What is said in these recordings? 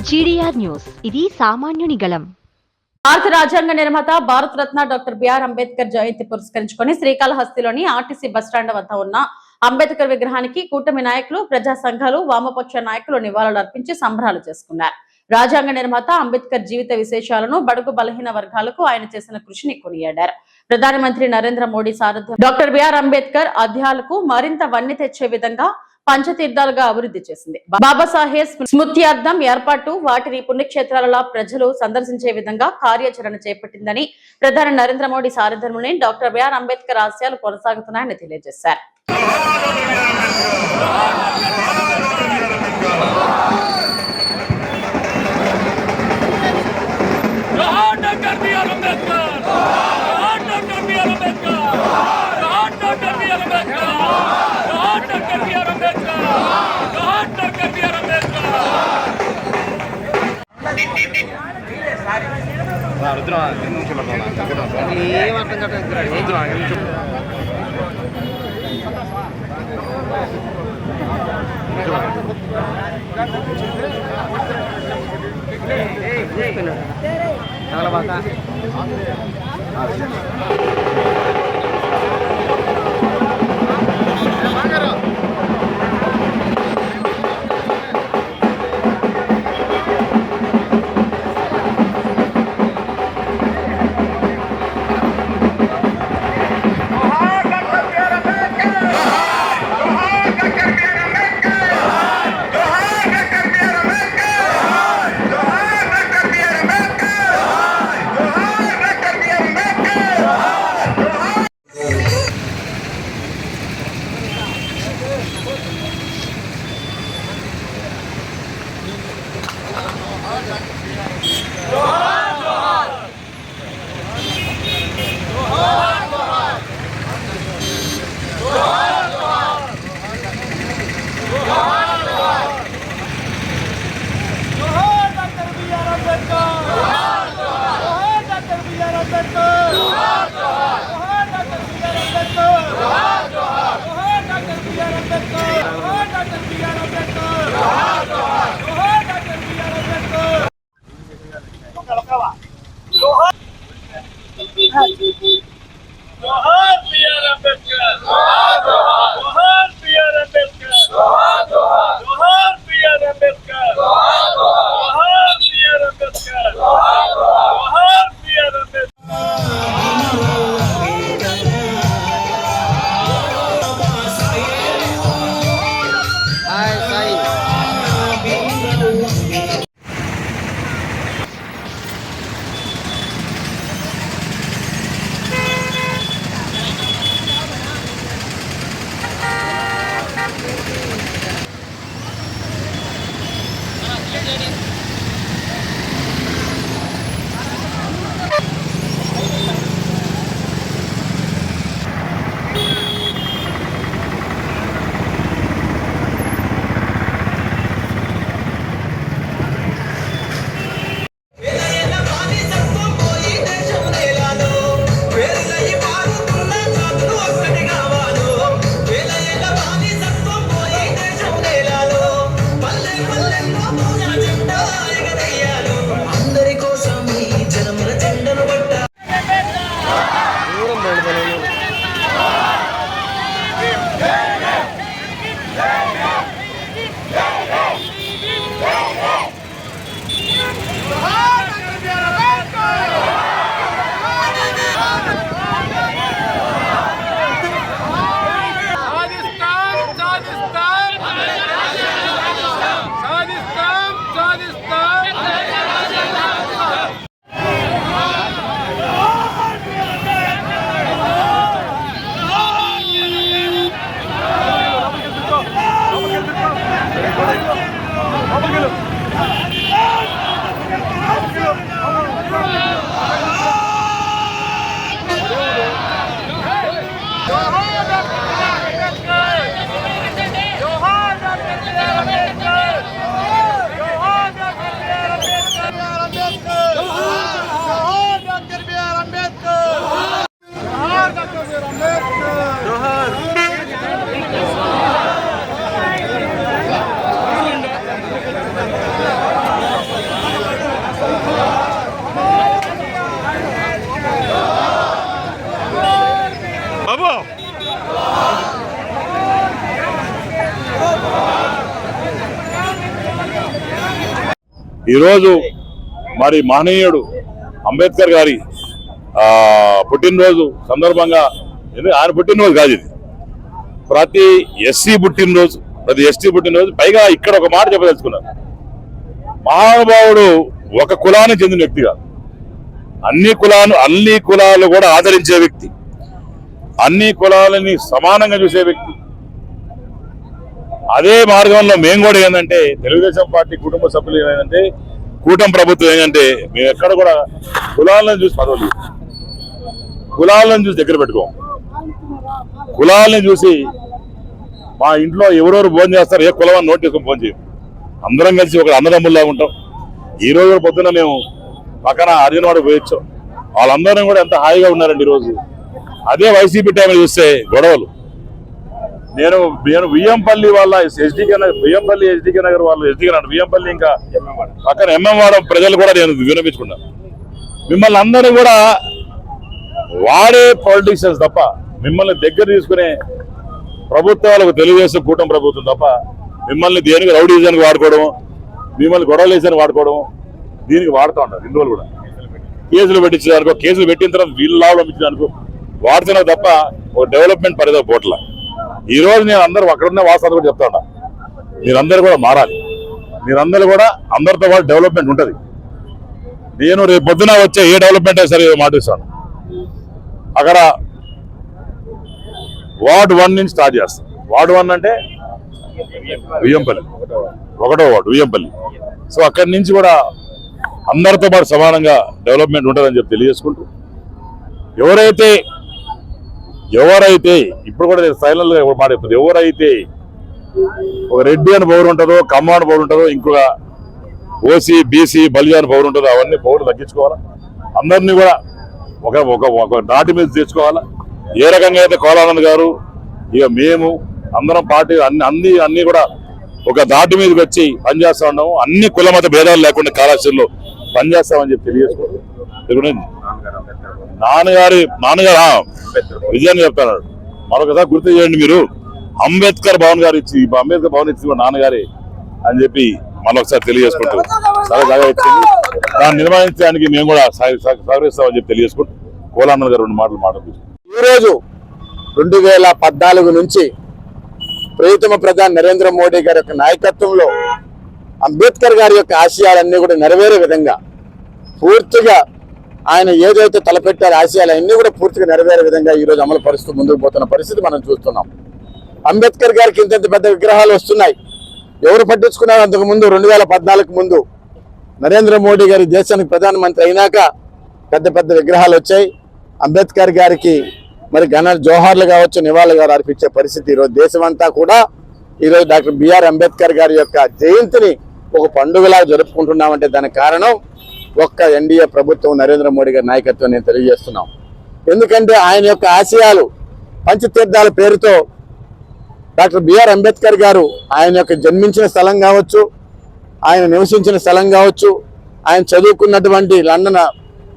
GDR news, ఇది సామాన్యుని గళం. భారత రాజ్యాంగ నిర్మాత భారత రత్న డాక్టర్ బిఆర్ అంబేద్కర్ జయంతి పురస్కరించుకొని శ్రీకాళహస్తిలోని ఆర్టీసీ బస్టాండ్ వద్ద ఉన్న అంబేద్కర్ విగ్రహానికి కూటమి నాయకులు, ప్రజా సంఘాలు, వామపక్ష నాయకులు నివాళులు అర్పించి సంబరాలు చేసుకున్నారు. రాజ్యాంగ నిర్మాత అంబేద్కర్ జీవిత విశేషాలను, బడుగు బలహీన వర్గాలకు ఆయన చేసిన కృషిని కొనియాడారు. ప్రధానమంత్రి నరేంద్ర మోడీ సారథ్యం డాక్టర్ బిఆర్ అంబేద్కర్ ఆధ్యాలకు మరింత వన్నె తెచ్చే విధంగా పంచతీర్థాలుగా అభివృద్ధి చేసింది. బాబాసాహెబ్ స్మృత్యార్థం ఏర్పాటు వాటిని పుణ్యక్షేత్రాలలో ప్రజలు సందర్శించే విధంగా కార్యాచరణ చేపట్టిందని, ప్రధాని నరేంద్ర మోడీ సారథ్యంలోని డాక్టర్ బిఆర్ అంబేద్కర్ ఆశయాలు కొనసాగుతున్నాయని తెలియజేశారు. చాలా బాగా ఈరోజు మరి మహనీయుడు అంబేద్కర్ గారి పుట్టినరోజు సందర్భంగా, ఆయన పుట్టినరోజు కాదు ఇది, ప్రతి ఎస్సీ పుట్టినరోజు పైగా ఇక్కడ ఒక మాట చెప్పదలుచుకున్నారు. మహానుభావుడు ఒక కులానికి చెందిన వ్యక్తి కాదు, అన్ని కులాలు కూడా ఆదరించే వ్యక్తి, అన్ని కులాలని సమానంగా చూసే వ్యక్తి. అదే మార్గంలో మేము కూడా ఏంటంటే తెలుగుదేశం పార్టీ కుటుంబ సభ్యులు ఏంటంటే కూటమి ప్రభుత్వం ఏంటంటే మేము ఎక్కడ కూడా కులాలను చూసి పదవులు, కులాలను చూసి దగ్గర పెట్టుకోం. కులాలని చూసి మా ఇంట్లో ఎవరెవరు భోజనం చేస్తారు, ఏ కులం అని నోట్ చేసుకుని భోజనం చేయం. అందరం కలిసి ఒక అన్నదమ్ముల్లా ఉంటాం. ఈ రోజు పొద్దున మేము పక్కన అర్జునవాడ పోయొచ్చాం, వాళ్ళందరం కూడా ఎంత హాయిగా ఉన్నారండి ఈరోజు. అదే వైసీపీ టైంలో చూస్తే గొడవలు. నేను వియ్యంపల్లి వాళ్ళ ఎస్డీకే నగర్ వాళ్ళు వియ్యంపల్లి ఇంకా పక్కన ఎంఎంవాడ ప్రజలు కూడా నేను వినిపించుకున్నాను. మిమ్మల్ని అందరూ కూడా వాడే పొలిటీషియన్స్ తప్ప, మిమ్మల్ని దగ్గర తీసుకునే ప్రభుత్వాలకు తెలుగుదేశం కూటమి ప్రభుత్వం తప్ప మిమ్మల్ని దేనికి రౌడీజానికి వాడుకోవడం, మిమ్మల్ని గొడవలు వేసానికి వాడుకోవడం, దీనికి వాడుతూ ఉంటారు. ఇన్ని రోజులు కూడా కేసులు పెట్టించడానికో, కేసులు పెట్టిన తర్వాత వీళ్ళు లాభం పంపించడానికో వాడుతున్నారు తప్ప ఒక డెవలప్మెంట్ పరిధి పోట్ల. ఈ రోజు నేను అందరూ అక్కడున్న వాస్తవాలు కూడా చెప్తా ఉన్నా, మీరందరూ కూడా మారాలి. మీరందరూ కూడా అందరితో పాటు డెవలప్మెంట్ ఉంటుంది. నేను రేపు పొద్దున వచ్చే ఏ డెవలప్మెంట్ అయినా సరే మాటిస్తాను. అక్కడ వార్డ్ 1 నుంచి స్టార్ట్ చేస్తాం. వార్డ్ 1 అంటే వియ్యంపల్లి, 1వ వార్డు వియ్యంపల్లి. సో అక్కడి నుంచి కూడా అందరితో పాటు సమానంగా డెవలప్మెంట్ ఉంటుందని చెప్పి తెలియజేసుకుంటూ, ఎవరైతే ఇప్పుడు కూడా ఫైనల్ గా మాట చెప్తుంది, ఎవరైతే ఒక రెడ్డి అని పౌరు ఉంటుందో, కమ్మ అని పౌరు ఉంటుందో, ఇంకొక ఓసీ బీసీ బలిజా అని పౌరు ఉంటుందో అవన్నీ పౌరులు తగ్గించుకోవాలా. అందరినీ కూడా ఒక నాటి మీద తెచ్చుకోవాలా. ఏ రకంగా అయితే కోలానంద్ గారు, ఇక మేము అందరం పార్టీ అన్ని కూడా ఒక దాటి మీదకి వచ్చి పనిచేస్తా ఉన్నాము. అన్ని కుల మత భేదాలు లేకుండా కళాశాలలో పనిచేస్తామని చెప్పి తెలియజేసుకోండి. నాన్నగారు విజయాన్ని చెప్తాను. మరొకసారి గుర్తు చేయండి, మీరు అంబేద్కర్ భవన్ ఇచ్చి నాన్నగారి అని చెప్పి మరొకసారి తెలియజేసుకుంటూ చాలా జాగా ఇచ్చింది. దాన్ని నిర్వహించడానికి మేము కూడా సహకరిస్తామని చెప్పి తెలియజేసుకుంటూ కోలానంద్ గారు 2 మాటలు మాట్లాడుతుంది. ఈరోజు 2014 నుంచి ప్రియతమ ప్రధాని నరేంద్ర మోడీ గారి యొక్క నాయకత్వంలో అంబేద్కర్ గారి యొక్క ఆశయాలన్నీ కూడా నెరవేరే విధంగా, పూర్తిగా ఆయన ఏదైతే తలపెట్టారో ఆశయాలన్నీ కూడా పూర్తిగా నెరవేరే విధంగా ఈరోజు అమలు పరుస్తూ ముందుకు పోతున్న పరిస్థితి మనం చూస్తున్నాం. అంబేద్కర్ గారికి ఇంత పెద్ద విగ్రహాలు వస్తున్నాయి. ఎవరు పట్టించుకున్నారు? అంతకుముందు 2014 ముందు నరేంద్ర మోడీ గారి దేశానికి ప్రధానమంత్రి అయినాక పెద్ద విగ్రహాలు వచ్చాయి. అంబేద్కర్ గారికి మరి ఘన జోహార్లు కావచ్చు, నివాళులు అర్పించే పరిస్థితి ఈరోజు దేశమంతా కూడా ఈరోజు డాక్టర్ బిఆర్ అంబేద్కర్ గారి యొక్క జయంతిని ఒక పండుగలా జరుపుకుంటున్నామంటే దానికి కారణం ఒక్క ఎన్డీఏ ప్రభుత్వం, నరేంద్ర మోడీ గారి నాయకత్వం నేను తెలియజేస్తున్నాం. ఎందుకంటే ఆయన యొక్క ఆశయాలు పంచతీర్థాల పేరుతో డాక్టర్ బిఆర్ అంబేద్కర్ గారు ఆయన యొక్క జన్మించిన స్థలం కావచ్చు, ఆయన నివసించిన స్థలం కావచ్చు, ఆయన చదువుకున్నటువంటి లండన్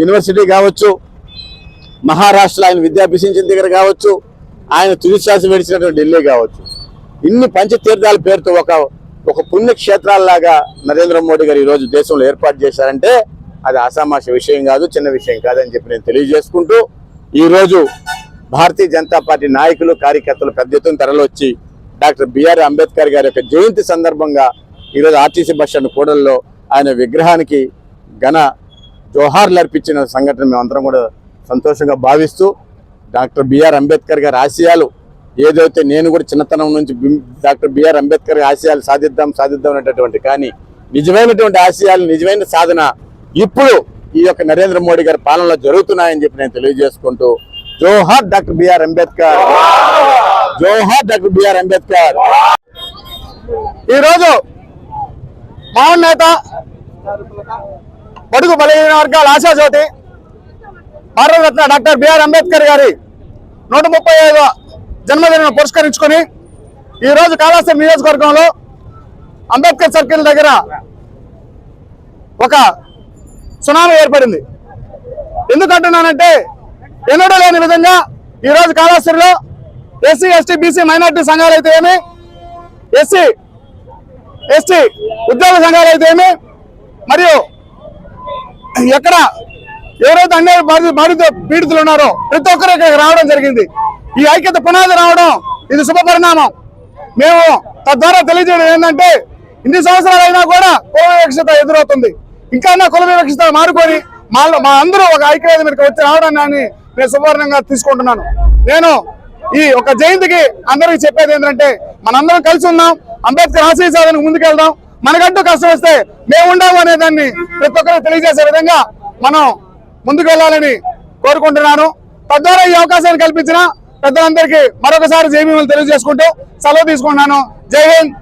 యూనివర్సిటీ కావచ్చు, మహారాష్ట్రలో ఆయన విద్య అభ్యసించిన దగ్గర కావచ్చు, ఆయన తుది శ్వాస విడిచినటువంటి ఢిల్లీ కావచ్చు, ఇన్ని పంచతీర్థాల పేరుతో ఒక పుణ్యక్షేత్రాల్లాగా నరేంద్ర మోడీ గారు ఈరోజు దేశంలో ఏర్పాటు చేశారంటే అది అసామాష విషయం కాదు, చిన్న విషయం కాదని చెప్పి నేను తెలియజేసుకుంటూ, ఈరోజు భారతీయ జనతా పార్టీ నాయకులు కార్యకర్తలు పెద్ద ఎత్తున తరలివచ్చి డాక్టర్ బిఆర్ అంబేద్కర్ గారి యొక్క జయంతి సందర్భంగా ఈరోజు ఆర్టీసీ బస్ స్టాండ్ కూడల్లో ఆయన విగ్రహానికి ఘన జోహార్లు అర్పించిన సంఘటన మేమందరం కూడా సంతోషంగా భావిస్తూ, డాక్టర్ బిఆర్ అంబేద్కర్ గారి ఆశయాలు ఏదైతే నేను కూడా చిన్నతనం నుంచి డాక్టర్ బిఆర్ అంబేద్కర్ ఆశయాలు సాధిద్దాం అనేటటువంటి, కానీ నిజమైనటువంటి ఆశయాలు, నిజమైన సాధన ఇప్పుడు ఈ యొక్క నరేంద్ర మోడీ గారి పాలనలో జరుగుతున్నాయని చెప్పి నేను తెలియజేసుకుంటూ, జోహార్ డాక్టర్ బిఆర్ అంబేద్కర్, జోహార్ డాక్టర్ బిఆర్ అంబేద్కర్. ఈరోజు మహోన్నత బడుగు బలహీన వర్గాల ఆశాజ్యోతి భారతరత్న డాక్టర్ బిఆర్ అంబేద్కర్ గారి 135వ జన్మదినం పురస్కరించుకొని ఈరోజు కాళహస్తి నియోజకవర్గంలో అంబేద్కర్ సర్కిల్ దగ్గర ఒక సునామీ ఏర్పడింది. ఎందుకంటున్నానంటే ఎన్నడూ లేని విధంగా ఈరోజు కాళహస్తిలో ఎస్సీ ఎస్టీ బీసీ మైనార్టీ సంఘాలు అయితే ఏమి, ఎస్సీ ఎస్టీ ఉద్యోగ సంఘాలు అయితే ఏమి, మరియు ఎక్కడ ఎవరైతే అన్యాయ బాధిత పీడితులు ఉన్నారో ప్రతి ఒక్కరు ఇక్కడికి రావడం జరిగింది. ఈ ఐక్యత పునాది రావడం ఇది శుభ పరిణామం. మేము తద్వారా తెలియజేయడం ఏంటంటే ఇన్ని సంవత్సరాలు అయినా కూడా కుల వివక్షత ఎదురవుతుంది. ఇంకా కుల వివక్షత మారుకొని మా అందరూ ఒక ఐక్యత మీదకి వచ్చి రావడాన్ని నేను శుభవర్ణంగా తీసుకుంటున్నాను. నేను ఈ ఒక జయంతికి అందరికీ చెప్పేది ఏంటంటే మనందరం కలిసి ఉన్నాం, అంబేద్కర్ ఆశయ సాధనకు ముందుకెళ్దాం, మనకంటూ కష్టం వస్తే మేము ఉండాము అనే దాన్ని ప్రతి ఒక్కరు తెలియజేసే విధంగా మనం ముందుకు వెళ్ళాలని కోరుకుంటున్నాను. తద్వారా ఈ అవకాశాన్ని కల్పించిన పెద్దలందరికీ మరొకసారి జై భీములు తెలియజేసుకుంటూ సెలవు తీసుకుంటున్నాను. జై హింద్.